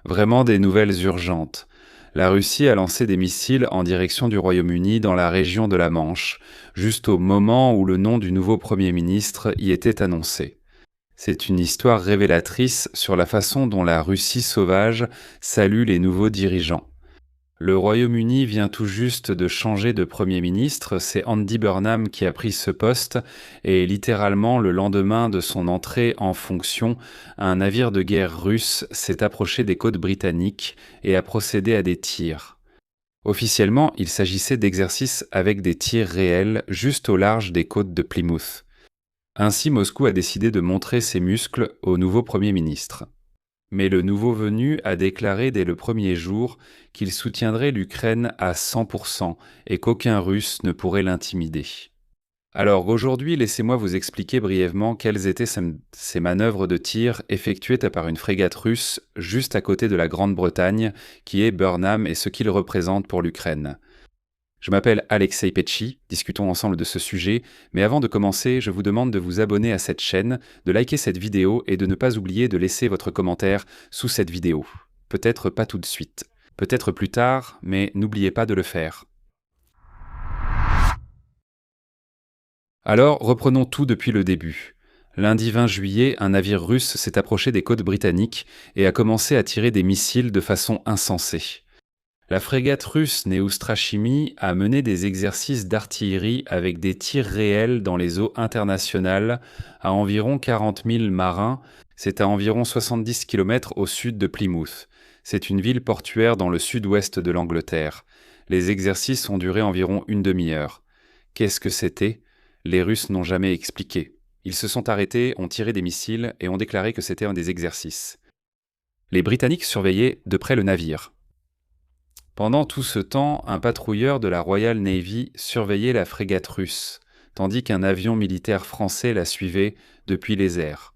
Vraiment des nouvelles urgentes. La Russie a lancé des missiles en direction du Royaume-Uni dans la région de la Manche, juste au moment où le nom du nouveau Premier ministre y était annoncé. C'est une histoire révélatrice sur la façon dont la Russie sauvage salue les nouveaux dirigeants. Le Royaume-Uni vient tout juste de changer de Premier ministre, c'est Andy Burnham qui a pris ce poste, et littéralement le lendemain de son entrée en fonction, un navire de guerre russe s'est approché des côtes britanniques et a procédé à des tirs. Officiellement, il s'agissait d'exercices avec des tirs réels juste au large des côtes de Plymouth. Ainsi, Moscou a décidé de montrer ses muscles au nouveau Premier ministre. Mais le nouveau venu a déclaré dès le premier jour qu'il soutiendrait l'Ukraine à 100% et qu'aucun Russe ne pourrait l'intimider. Alors aujourd'hui, laissez-moi vous expliquer brièvement quelles étaient ces manœuvres de tir effectuées par une frégate russe juste à côté de la Grande-Bretagne, qui est Burnham et ce qu'il représente pour l'Ukraine. Je m'appelle Alexei Petchi, discutons ensemble de ce sujet, mais avant de commencer, je vous demande de vous abonner à cette chaîne, de liker cette vidéo et de ne pas oublier de laisser votre commentaire sous cette vidéo. Peut-être pas tout de suite, peut-être plus tard, mais n'oubliez pas de le faire. Alors, reprenons tout depuis le début. Lundi 20 juillet, un navire russe s'est approché des côtes britanniques et a commencé à tirer des missiles de façon insensée. La frégate russe Neustrachimy a mené des exercices d'artillerie avec des tirs réels dans les eaux internationales à environ 40 000 marins, c'est à environ 70 km au sud de Plymouth. C'est une ville portuaire dans le sud-ouest de l'Angleterre. Les exercices ont duré environ une demi-heure. Qu'est-ce que c'était ? Les Russes n'ont jamais expliqué. Ils se sont arrêtés, ont tiré des missiles et ont déclaré que c'était un des exercices. Les Britanniques surveillaient de près le navire. Pendant tout ce temps, un patrouilleur de la Royal Navy surveillait la frégate russe, tandis qu'un avion militaire français la suivait depuis les airs.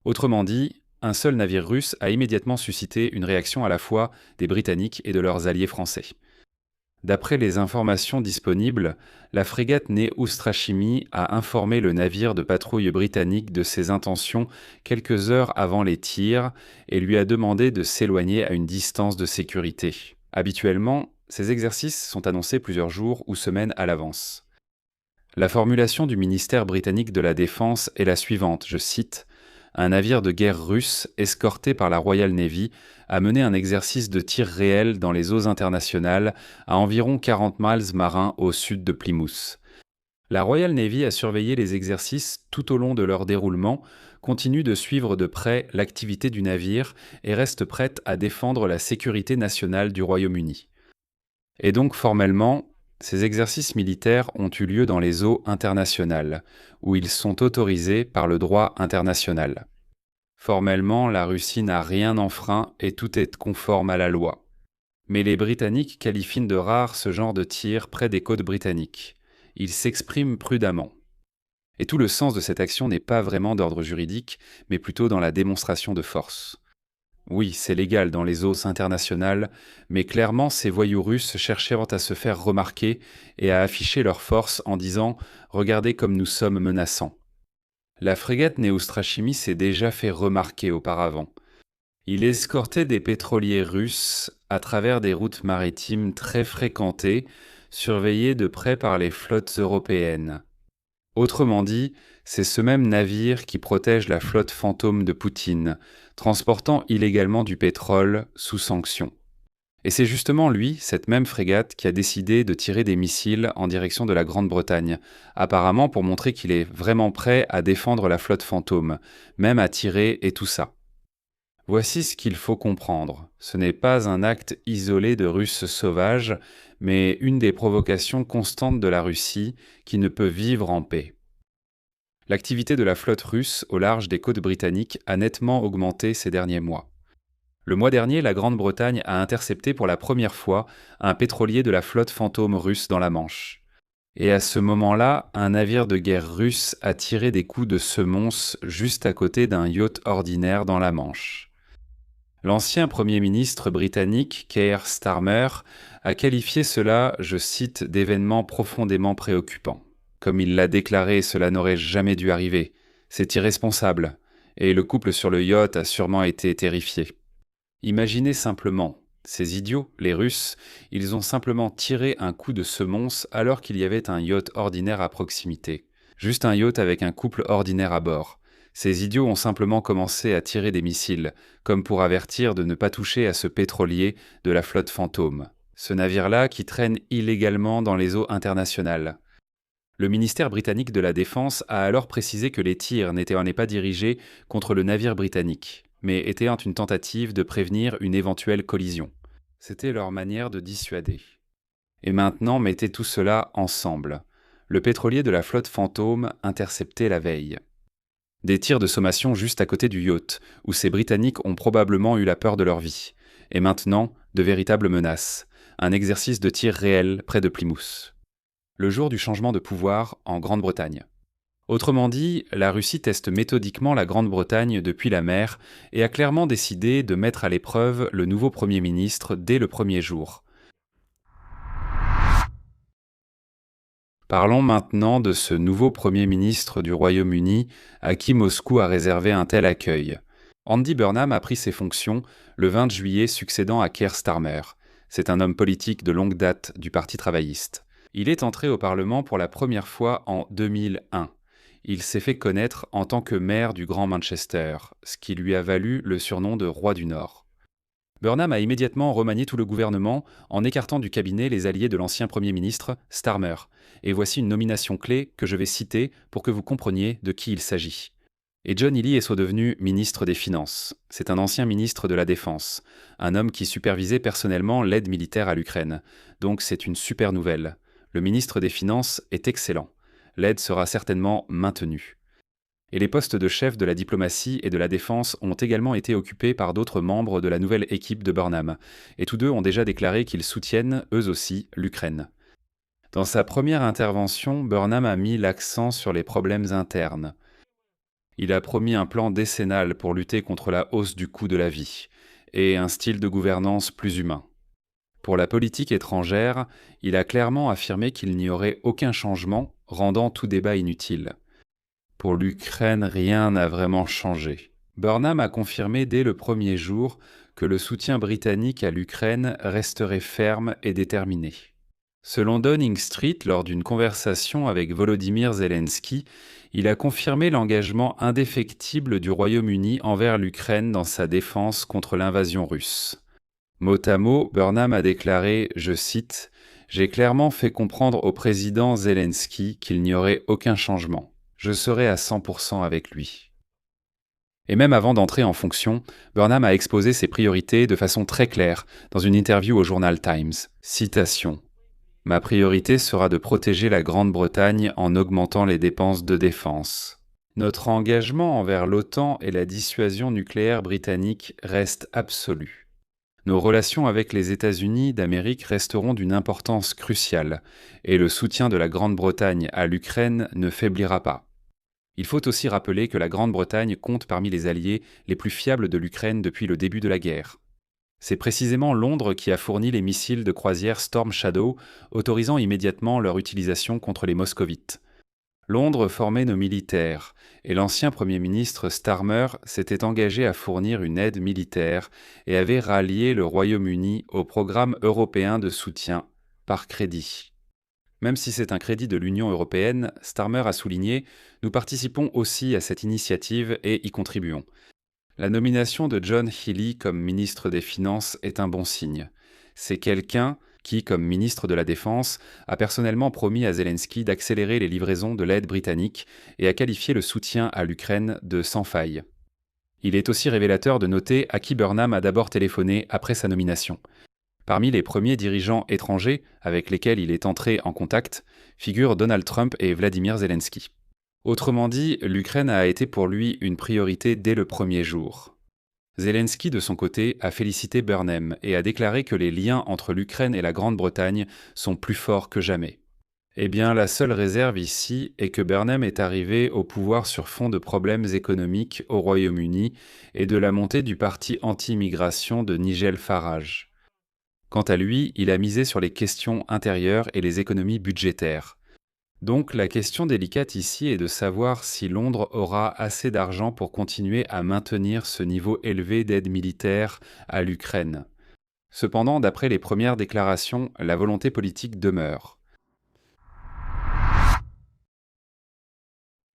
Autrement dit, un seul navire russe a immédiatement suscité une réaction à la fois des Britanniques et de leurs alliés français. D'après les informations disponibles, la frégate Neustrachimy a informé le navire de patrouille britannique de ses intentions quelques heures avant les tirs et lui a demandé de s'éloigner à une distance de sécurité. Habituellement, ces exercices sont annoncés plusieurs jours ou semaines à l'avance. La formulation du ministère britannique de la Défense est la suivante, je cite « Un navire de guerre russe, escorté par la Royal Navy, a mené un exercice de tir réel dans les eaux internationales à environ 40 miles marins au sud de Plymouth. La Royal Navy a surveillé les exercices tout au long de leur déroulement, continue de suivre de près l'activité du navire et reste prête à défendre la sécurité nationale du Royaume-Uni. » Et donc formellement, ces exercices militaires ont eu lieu dans les eaux internationales, où ils sont autorisés par le droit international. Formellement, la Russie n'a rien enfreint et tout est conforme à la loi. Mais les Britanniques qualifient de rare ce genre de tir près des côtes britanniques. Ils s'expriment prudemment. Et tout le sens de cette action n'est pas vraiment d'ordre juridique, mais plutôt dans la démonstration de force. Oui, c'est légal dans les eaux internationales, mais clairement ces voyous russes cherchaient à se faire remarquer et à afficher leur force en disant « Regardez comme nous sommes menaçants ». La frégate Neustrachimy s'est déjà fait remarquer auparavant. Il escortait des pétroliers russes à travers des routes maritimes très fréquentées, surveillées de près par les flottes européennes. Autrement dit, c'est ce même navire qui protège la flotte fantôme de Poutine, transportant illégalement du pétrole sous sanction. Et c'est justement lui, cette même frégate, qui a décidé de tirer des missiles en direction de la Grande-Bretagne, apparemment pour montrer qu'il est vraiment prêt à défendre la flotte fantôme, même à tirer et tout ça. Voici ce qu'il faut comprendre. Ce n'est pas un acte isolé de Russes sauvages, mais une des provocations constantes de la Russie qui ne peut vivre en paix. L'activité de la flotte russe au large des côtes britanniques a nettement augmenté ces derniers mois. Le mois dernier, la Grande-Bretagne a intercepté pour la première fois un pétrolier de la flotte fantôme russe dans la Manche. Et à ce moment-là, un navire de guerre russe a tiré des coups de semonce juste à côté d'un yacht ordinaire dans la Manche. L'ancien Premier ministre britannique, Keir Starmer, a qualifié cela, je cite, d'événement profondément préoccupant. Comme il l'a déclaré, cela n'aurait jamais dû arriver. C'est irresponsable. Et le couple sur le yacht a sûrement été terrifié. Imaginez simplement, ces idiots, les Russes, ils ont simplement tiré un coup de semonce alors qu'il y avait un yacht ordinaire à proximité. Juste un yacht avec un couple ordinaire à bord. Ces idiots ont simplement commencé à tirer des missiles, comme pour avertir de ne pas toucher à ce pétrolier de la flotte fantôme. Ce navire-là qui traîne illégalement dans les eaux internationales. Le ministère britannique de la Défense a alors précisé que les tirs n'étaient en pas dirigés contre le navire britannique, mais étaient une tentative de prévenir une éventuelle collision. C'était leur manière de dissuader. Et maintenant, mettez tout cela ensemble. Le pétrolier de la flotte fantôme intercepté la veille. Des tirs de sommation juste à côté du yacht, où ces Britanniques ont probablement eu la peur de leur vie. Et maintenant, de véritables menaces. Un exercice de tir réel près de Plymouth. Le jour du changement de pouvoir en Grande-Bretagne. Autrement dit, la Russie teste méthodiquement la Grande-Bretagne depuis la mer et a clairement décidé de mettre à l'épreuve le nouveau Premier ministre dès le premier jour. Parlons maintenant de ce nouveau Premier ministre du Royaume-Uni à qui Moscou a réservé un tel accueil. Andy Burnham a pris ses fonctions le 20 juillet succédant à Keir Starmer. C'est un homme politique de longue date du Parti travailliste. Il est entré au Parlement pour la première fois en 2001. Il s'est fait connaître en tant que maire du Grand Manchester, ce qui lui a valu le surnom de Roi du Nord. Burnham a immédiatement remanié tout le gouvernement en écartant du cabinet les alliés de l'ancien Premier ministre, Starmer. Et voici une nomination clé que je vais citer pour que vous compreniez de qui il s'agit. Et John Healey est devenu ministre des Finances. C'est un ancien ministre de la Défense, un homme qui supervisait personnellement l'aide militaire à l'Ukraine. Donc c'est une super nouvelle. Le ministre des Finances est excellent. L'aide sera certainement maintenue. Et les postes de chef de la diplomatie et de la défense ont également été occupés par d'autres membres de la nouvelle équipe de Burnham, et tous deux ont déjà déclaré qu'ils soutiennent, eux aussi, l'Ukraine. Dans sa première intervention, Burnham a mis l'accent sur les problèmes internes. Il a promis un plan décennal pour lutter contre la hausse du coût de la vie, et un style de gouvernance plus humain. Pour la politique étrangère, il a clairement affirmé qu'il n'y aurait aucun changement, rendant tout débat inutile. Pour l'Ukraine, rien n'a vraiment changé. Burnham a confirmé dès le premier jour que le soutien britannique à l'Ukraine resterait ferme et déterminé. Selon Downing Street, lors d'une conversation avec Volodymyr Zelensky, il a confirmé l'engagement indéfectible du Royaume-Uni envers l'Ukraine dans sa défense contre l'invasion russe. Mot à mot, Burnham a déclaré, je cite, « J'ai clairement fait comprendre au président Zelensky qu'il n'y aurait aucun changement. Je serai à 100% avec lui. » Et même avant d'entrer en fonction, Burnham a exposé ses priorités de façon très claire dans une interview au journal Times. Citation. « Ma priorité sera de protéger la Grande-Bretagne en augmentant les dépenses de défense. Notre engagement envers l'OTAN et la dissuasion nucléaire britannique reste absolu. Nos relations avec les États-Unis d'Amérique resteront d'une importance cruciale, et le soutien de la Grande-Bretagne à l'Ukraine ne faiblira pas. Il faut aussi rappeler que la Grande-Bretagne compte parmi les alliés les plus fiables de l'Ukraine depuis le début de la guerre. C'est précisément Londres qui a fourni les missiles de croisière Storm Shadow, autorisant immédiatement leur utilisation contre les moscovites. Londres formait nos militaires, et l'ancien Premier ministre Starmer s'était engagé à fournir une aide militaire et avait rallié le Royaume-Uni au programme européen de soutien, par crédit. Même si c'est un crédit de l'Union européenne, Starmer a souligné « Nous participons aussi à cette initiative et y contribuons ». La nomination de John Healey comme ministre des Finances est un bon signe. C'est quelqu'un qui, comme ministre de la Défense, a personnellement promis à Zelensky d'accélérer les livraisons de l'aide britannique et a qualifié le soutien à l'Ukraine de sans faille. Il est aussi révélateur de noter à qui Burnham a d'abord téléphoné après sa nomination. Parmi les premiers dirigeants étrangers avec lesquels il est entré en contact figurent Donald Trump et Vladimir Zelensky. Autrement dit, l'Ukraine a été pour lui une priorité dès le premier jour. Zelensky, de son côté, a félicité Burnham et a déclaré que les liens entre l'Ukraine et la Grande-Bretagne sont plus forts que jamais. Eh bien, la seule réserve ici est que Burnham est arrivé au pouvoir sur fond de problèmes économiques au Royaume-Uni et de la montée du parti anti-immigration de Nigel Farage. Quant à lui, il a misé sur les questions intérieures et les économies budgétaires. Donc la question délicate ici est de savoir si Londres aura assez d'argent pour continuer à maintenir ce niveau élevé d'aide militaire à l'Ukraine. Cependant, d'après les premières déclarations, la volonté politique demeure.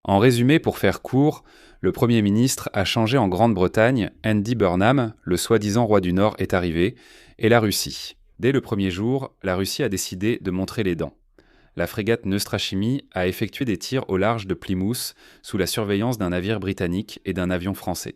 En résumé, pour faire court, le Premier ministre a changé en Grande-Bretagne, Andy Burnham, le soi-disant roi du Nord, est arrivé, et la Russie. Dès le premier jour, la Russie a décidé de montrer les dents. La frégate Neustrachimy a effectué des tirs au large de Plymouth sous la surveillance d'un navire britannique et d'un avion français.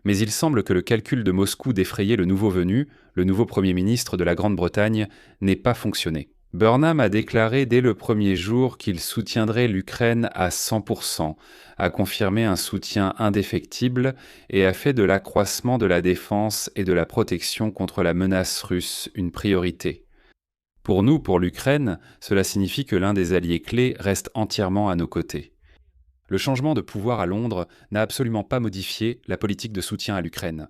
Mais il semble que le calcul de Moscou d'effrayer le nouveau venu, le nouveau Premier ministre de la Grande-Bretagne, n'ait pas fonctionné. Burnham a déclaré dès le premier jour qu'il soutiendrait l'Ukraine à 100%, a confirmé un soutien indéfectible et a fait de l'accroissement de la défense et de la protection contre la menace russe une priorité. Pour nous, pour l'Ukraine, cela signifie que l'un des alliés clés reste entièrement à nos côtés. Le changement de pouvoir à Londres n'a absolument pas modifié la politique de soutien à l'Ukraine.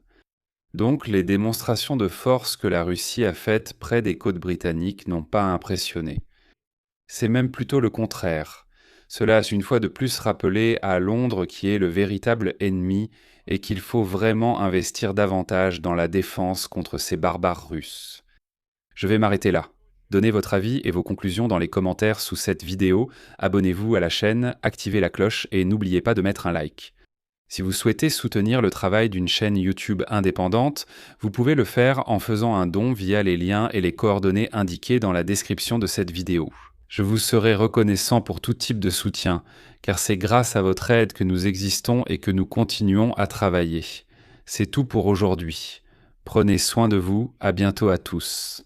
Donc, les démonstrations de force que la Russie a faites près des côtes britanniques n'ont pas impressionné. C'est même plutôt le contraire. Cela a une fois de plus rappelé à Londres qui est le véritable ennemi et qu'il faut vraiment investir davantage dans la défense contre ces barbares russes. Je vais m'arrêter là. Donnez votre avis et vos conclusions dans les commentaires sous cette vidéo, abonnez-vous à la chaîne, activez la cloche et n'oubliez pas de mettre un like. Si vous souhaitez soutenir le travail d'une chaîne YouTube indépendante, vous pouvez le faire en faisant un don via les liens et les coordonnées indiqués dans la description de cette vidéo. Je vous serai reconnaissant pour tout type de soutien, car c'est grâce à votre aide que nous existons et que nous continuons à travailler. C'est tout pour aujourd'hui. Prenez soin de vous, à bientôt à tous.